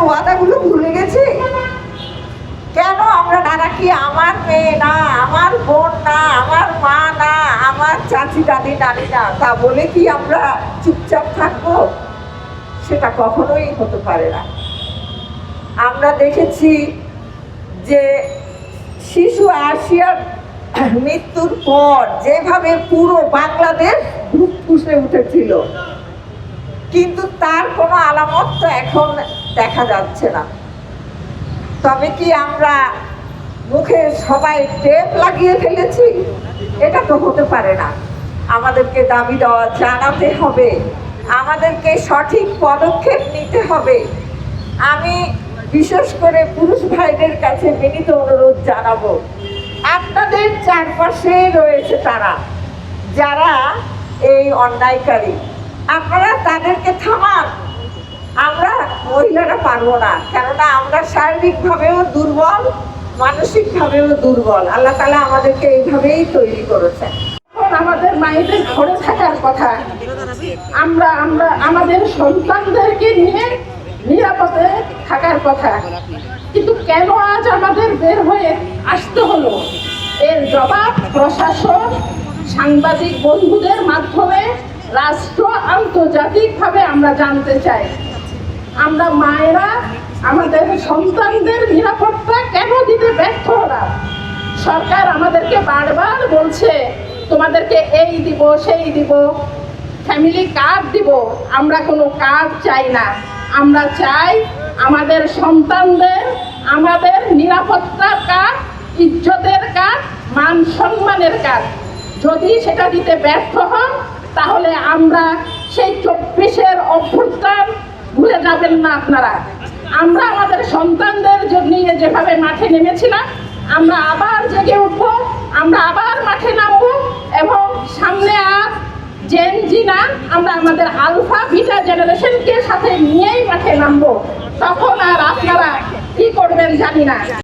ওয়াদাগুলো ভুলে গেছি? কেন আমরা, তারা কি আমার মেয়ে না, আমার বোন না, আমার মা না, আমার চাচি দাদি নানি না, তা বলে কি আমরা চুপচাপ থাকবো? সেটা কখনোই হতে পারে না। আমরা দেখেছি যে শিশু আরশিয়ার মৃত্যুর পর যেভাবে পুরো বাংলাদেশ ফুসে উঠেছিল, কিন্তু তার কোনো আলামত তো এখন দেখা যাচ্ছে না। তবে কি আমরা মুখে সবাই টেপ লাগিয়ে ফেলেছি? এটা তো হতে পারে না। আমাদেরকে দাবি দেওয়া জানাতে হবে, আমাদেরকে সঠিক পদক্ষেপ নিতে হবে। আমি বিশেষ করে পুরুষ ভাইদের কাছে বিনীত অনুরোধ জানাবো, আপনাদের চারপাশে রয়েছে তারা যারা এই অন্যায়কারী, আপনারা তাদেরকে থামান। আমরা মহিলারা পারবো না, কেননা আমরা শারীরিকভাবেও দুর্বল, মানসিকভাবেও দুর্বল। আল্লাহ তাআলা আমাদেরকে এইভাবেই তৈরি করেছেন। আমাদের মায়েদের ঘরে থাকার কথা, আমরা আমাদের সন্তানদেরকে নিয়ে নিরাপদে থাকার কথা, কিন্তু কেন আজ আমাদের বের হয়ে আসতে হলো? এর জবাব প্রশাসন, সাংবাদিক বন্ধুদের মাধ্যমে রাষ্ট্র, আন্তর্জাতিকভাবে আমরা জানতে চাই। আমরা মায়েরা আমাদের সন্তানদের নিরাপত্তা কেন দিতে ব্যর্থ হলাম? সরকার আমাদেরকে বারবার বলছে তোমাদেরকে এই দিব, সেই দিব, ফ্যামিলি কার্ড দিব। আমরা কোনো কার্ড চাই না, আমরা চাই আমাদের সন্তানদের আমাদের নিরাপত্তার কার্ড, ইজ্জতের কার্ড, মান সম্মানের কার্ড। যদি সেটা দিতে ব্যর্থ হন তাহলে আমরা সেই 24-এর অভ্যুত্থান ভুলে যাবেন না আপনারা। আমরা আমাদের সন্তানদের নিয়ে যেভাবে মাঠে নেমেছিলাম, আমরা আবার জেগে উঠবো, আমরা আবার মাঠে নামবো, এবং সামনে আর জেনজি না, আমরা আমাদের আলফা বিটা জেনারেশনকে সাথে নিয়েই মাঠে নামবো। তখন আর আপনারা কি করবেন জানি না।